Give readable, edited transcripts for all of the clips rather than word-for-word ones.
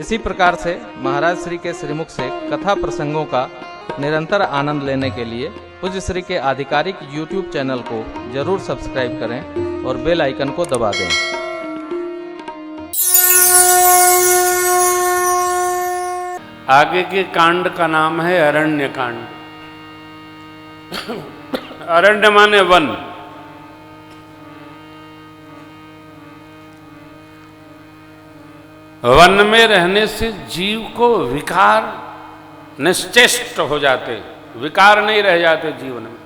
इसी प्रकार से महाराज श्री के श्रीमुख से कथा प्रसंगों का निरंतर आनंद लेने के लिए पूज्य श्री के आधिकारिक YouTube चैनल को जरूर सब्सक्राइब करें और बेल आइकन को दबा दें। आगे के कांड का नाम है अरण्य कांड। अरण्य माने वन। वन में रहने से जीव को विकार निश्चेष्ट हो जाते, विकार नहीं रह जाते जीवन में।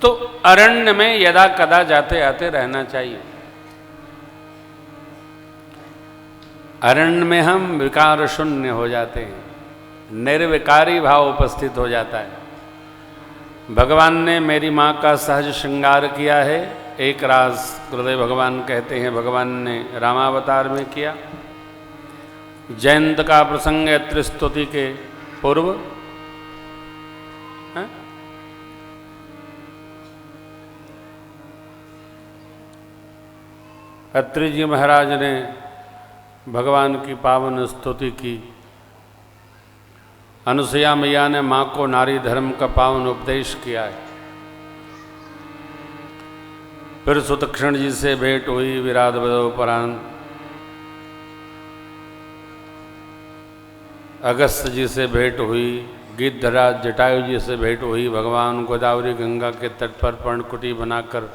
तो अरण्य में यदा कदा जाते आते रहना चाहिए। अरण्य में हम विकार शून्य हो जाते हैं, निर्विकारी भाव उपस्थित हो जाता है। भगवान ने मेरी माँ का सहज श्रृंगार किया है। एक राज गुरुदेव भगवान कहते हैं भगवान ने रामावतार में किया। जयंत का प्रसंग है त्रिस्तुति के पूर्व। अत्रि जी महाराज ने भगवान की पावन स्तुति की। अनुसुईया मैया ने माँ को नारी धर्म का पावन उपदेश किया है। फिर सुतक्षण जी से भेंट हुई विराट बदोपरांत। अगस्त जी से भेंट हुई, गिद्धराज जटायु जी से भेंट हुई। भगवान गोदावरी गंगा के तट पर पर्णकुटी बनाकर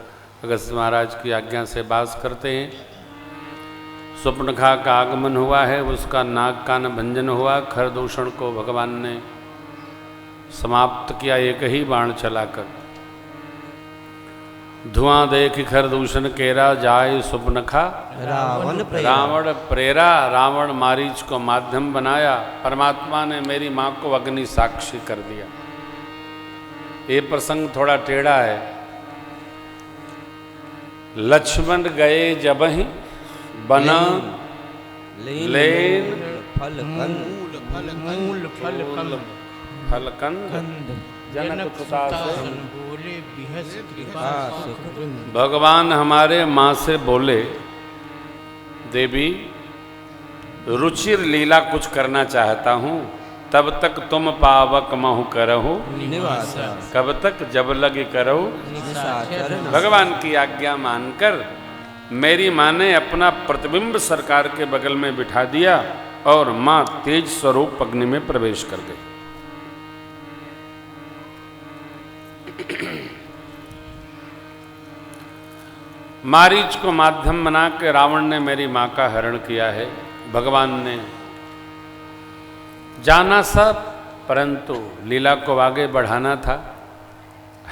अगस्त महाराज की आज्ञा से वास करते हैं। स्वप्नखा का आगमन हुआ है, उसका नाग कान भंजन हुआ। खरदूषण को भगवान ने समाप्त किया एक ही बाण चलाकर। धुआं देख खरदूषण केरा जाय स्वप्नखा रावण प्रेरा। रावण मारीच को माध्यम बनाया। परमात्मा ने मेरी माँ को अग्नि साक्षी कर दिया। ये प्रसंग थोड़ा टेढ़ा है। लक्ष्मण गए जब ही बना लेन फलकंद जनक सुता से। भगवान हमारे माँ से बोले, देवी रुचिर लीला कुछ करना चाहता हूँ, तब तक तुम पावक महु करहु कब तक जब लगी करहु। भगवान की आज्ञा मानकर मेरी माँ ने अपना प्रतिबिंब सरकार के बगल में बिठा दिया और माँ तेज स्वरूप अग्नि में प्रवेश कर गई। मारीच को माध्यम बना के रावण ने मेरी माँ का हरण किया है। भगवान ने जाना सब, परंतु लीला को आगे बढ़ाना था।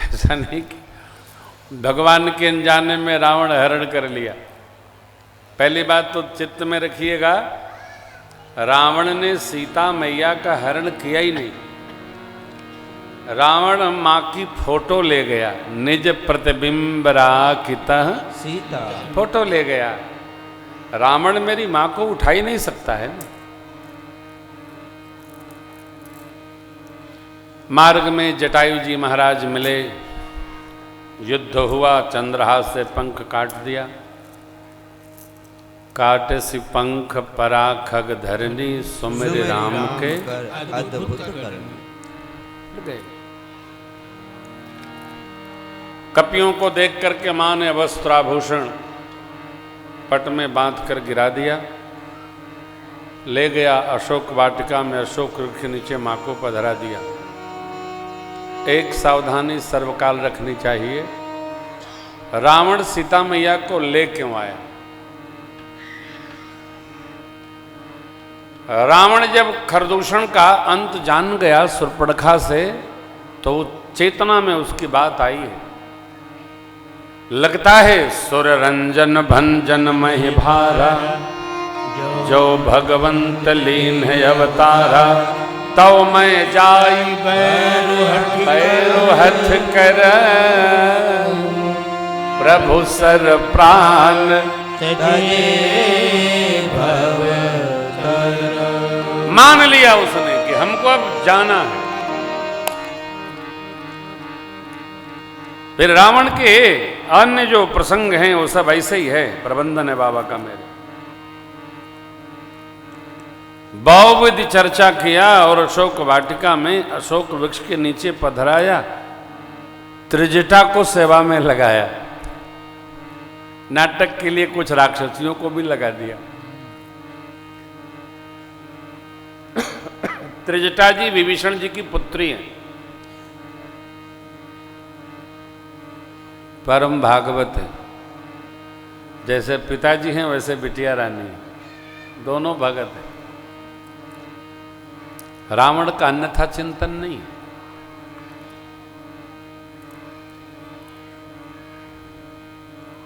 ऐसा नहीं कि भगवान के अनजाने में रावण हरण कर लिया। पहली बात तो चित्त में रखिएगा, रावण ने सीता मैया का हरण किया ही नहीं। रावण माँ की फोटो ले गया। निज प्रतिबिंब राखिता सीता फोटो ले गया। रावण मेरी माँ को उठा ही नहीं सकता है ना। मार्ग में जटायु जी महाराज मिले, युद्ध हुआ। चंद्रहास से पंख काट दिया। काट सी पंख परा खग धरनी, सुमिर राम के अद्भुत करनी। कपियों को देख करके मां ने वस्त्राभूषण पट में बांध कर गिरा दिया। ले गया अशोक वाटिका में, अशोक वृक्ष के नीचे मां को पधरा दिया। एक सावधानी सर्वकाल रखनी चाहिए, रावण सीता मैया को ले क्यों आया? रावण जब खरदूषण का अंत जान गया शूर्पणखा से, तो चेतना में उसकी बात आई है। लगता है सुर रंजन भंजन महि भारा, जो भगवंत लीन है अवतारा। तो मैं जाई पैरो हथ कर, प्रभु सर प्राण मान लिया उसने कि हमको अब जाना है। फिर रावण के अन्य जो प्रसंग हैं वो सब ऐसे ही है। प्रबंधन है बाबा का मेरे। बहुविधि चर्चा किया और अशोक वाटिका में अशोक वृक्ष के नीचे पधराया, त्रिजटा को सेवा में लगाया। नाटक के लिए कुछ राक्षसियों को भी लगा दिया। त्रिजटा जी विभीषण जी की पुत्री हैं, परम भागवत है। जैसे पिताजी हैं वैसे बिटिया रानी है, दोनों भगत हैं। रावण का अन्यथा चिंतन नहीं।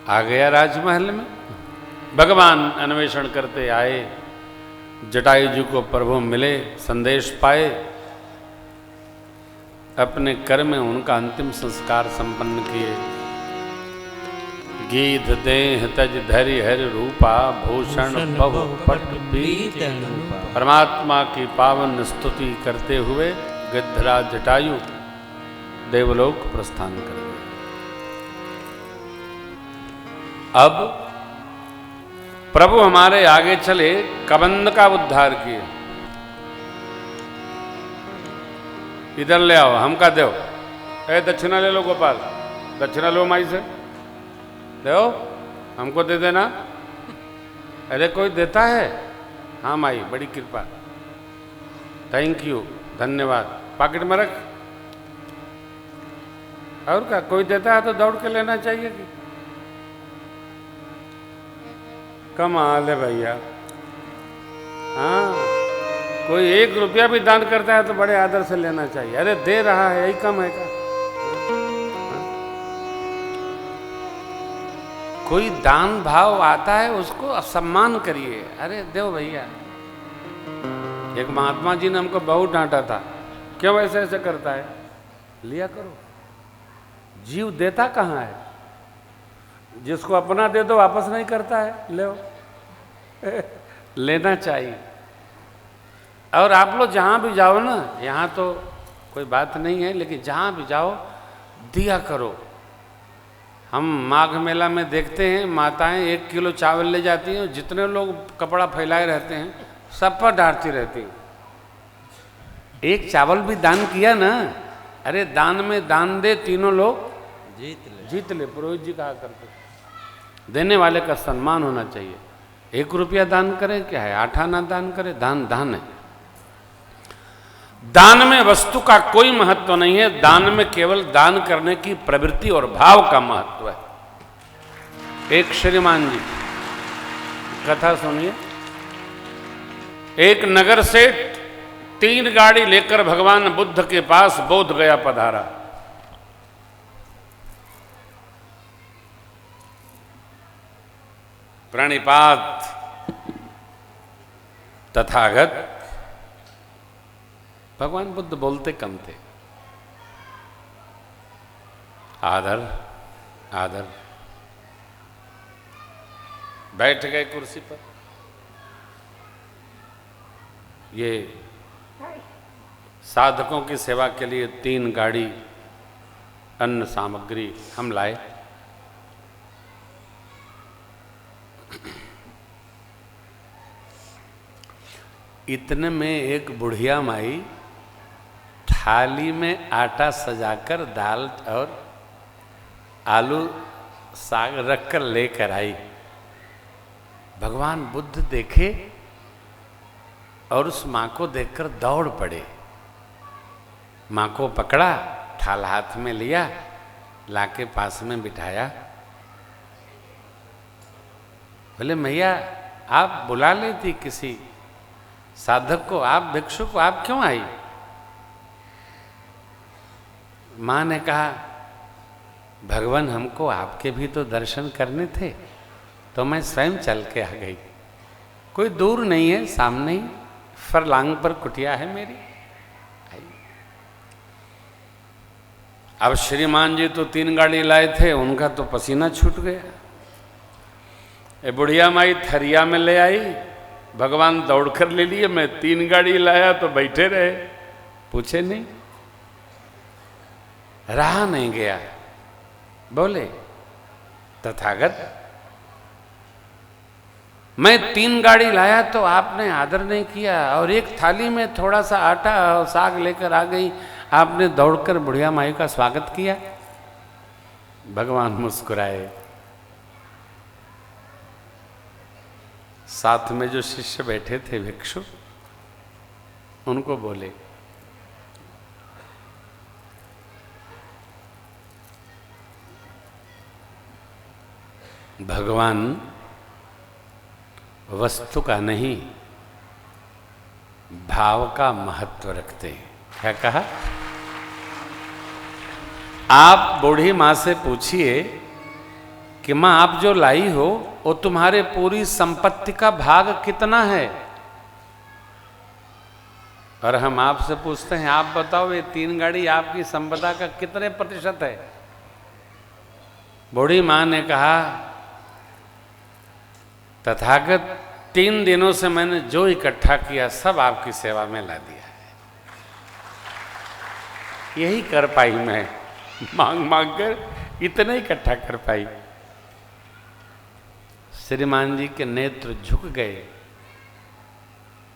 आ गया राजमहल में, भगवान अन्वेषण करते आए, जटायु जी को प्रभु मिले, संदेश पाए, अपने कर में उनका अंतिम संस्कार संपन्न किए। गीध देह तज धरि हरि रूपा, भूषण बहु पट पीत। परमात्मा की पावन स्तुति करते हुए गिद्धराज जटायु देवलोक प्रस्थान कर गए। अब प्रभु हमारे आगे चले, कबंध का उद्धार किए। इधर ले आओ, हमका दो। दक्षिणा ले लो गोपाल, दक्षिणा लो माई से, दो हमको दे देना। अरे कोई देता है? हाँ माई, बड़ी कृपा, थैंक यू, धन्यवाद। पॉकेट में रख। और क्या, कोई देता है तो दौड़ के लेना चाहिए कि? कमाल है भैया। हाँ, कोई 1 रुपया भी दान करता है तो बड़े आदर से लेना चाहिए। अरे दे रहा है, यही कम है का? कोई दान भाव आता है उसको सम्मान करिए। अरे दो भैया। एक महात्मा जी ने हमको बहुत डांटा था, क्यों ऐसे ऐसे करता है? लिया करो। जीव देता कहाँ है? जिसको अपना दे दो वापस नहीं करता है, ले लेना चाहिए। और आप लोग जहाँ भी जाओ ना, यहाँ तो कोई बात नहीं है, लेकिन जहाँ भी जाओ दिया करो। हम माघ मेला में देखते हैं, माताएं 1 किलो चावल ले जाती हैं, जितने लोग कपड़ा फैलाए रहते हैं सब पर डांटती रहती हैं। एक चावल भी दान किया ना, अरे दान में दान दे, तीनों लोग जीत ले। पुरोहित जी कहा करते, देने वाले का सम्मान होना चाहिए। 1 रुपया दान करे क्या है, 8 आना दान करे, दान दान है। दान में वस्तु का कोई महत्व नहीं है, दान में केवल दान करने की प्रवृत्ति और भाव का महत्व है। एक श्रीमान जी कथा सुनिए। एक नगर से 3 गाड़ी लेकर भगवान बुद्ध के पास बोध गया पधारा। प्रणिपात तथागत। भगवान बुद्ध बोलते कम थे। आदर आदर। बैठ गए कुर्सी पर। ये साधकों की सेवा के लिए 3 गाड़ी अन्न सामग्री हम लाए। इतने में एक बुढ़िया माई थाली में आटा सजाकर दाल और आलू साग रखकर लेकर आई। भगवान बुद्ध देखे और उस माँ को देखकर दौड़ पड़े। माँ को पकड़ा, थाल हाथ में लिया, लाके पास में बिठाया। बोले मैया आप बुला लेती किसी साधक को, आप भिक्षु को, आप क्यों आई? माँ ने कहा भगवान हमको आपके भी तो दर्शन करने थे, तो मैं स्वयं चल के आ गई। कोई दूर नहीं है, सामने ही फरलांग पर कुटिया है मेरी। अब श्रीमान जी तो 3 गाड़ी लाए थे, उनका तो पसीना छूट गया। ये बुढ़िया माई थरिया में ले आई, भगवान दौड़कर ले लिए। मैं 3 गाड़ी लाया तो बैठे रहे, पूछे नहीं, रहा नहीं गया। बोले तथागत मैं 3 गाड़ी लाया तो आपने आदर नहीं किया, और एक थाली में थोड़ा सा आटा और साग लेकर आ गई, आपने दौड़कर बुढ़िया माई का स्वागत किया। भगवान मुस्कुराए। साथ में जो शिष्य बैठे थे भिक्षु, उनको बोले, भगवान वस्तु का नहीं, भाव का महत्व रखते हैं। क्या कहा? आप बूढ़ी माँ से पूछिए कि माँ आप जो लाई हो वो तुम्हारे पूरी संपत्ति का भाग कितना है, और हम आपसे पूछते हैं आप बताओ ये 3 गाड़ी आपकी संपदा का कितने प्रतिशत है। बूढ़ी माँ ने कहा, तथागत 3 दिनों से मैंने जो इकट्ठा किया सब आपकी सेवा में ला दिया है। यही कर पाई मैं, मांग मांग कर इतना इकट्ठा कर पाई। श्रीमान जी के नेत्र झुक गए।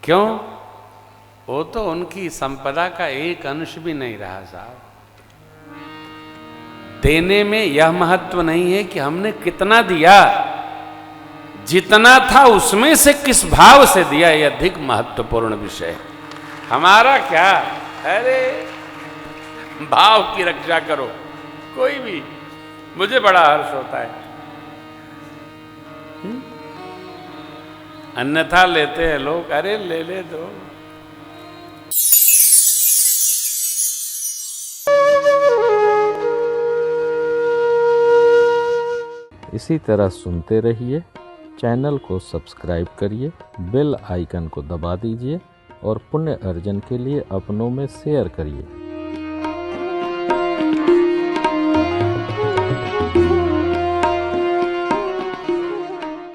क्यों? वो तो उनकी संपदा का एक अंश भी नहीं रहा साहब। देने में यह महत्व नहीं है कि हमने कितना दिया, जितना था उसमें से किस भाव से दिया, यह अधिक महत्वपूर्ण विषय है। हमारा क्या, अरे भाव की रक्षा करो, कोई भी, मुझे बड़ा हर्ष होता है। अन्यथा लेते हैं लोग, अरे ले ले दो। इसी तरह सुनते रहिए, चैनल को सब्सक्राइब करिए, बेल आइकन को दबा दीजिए और पुण्य अर्जन के लिए अपनों में शेयर करिए।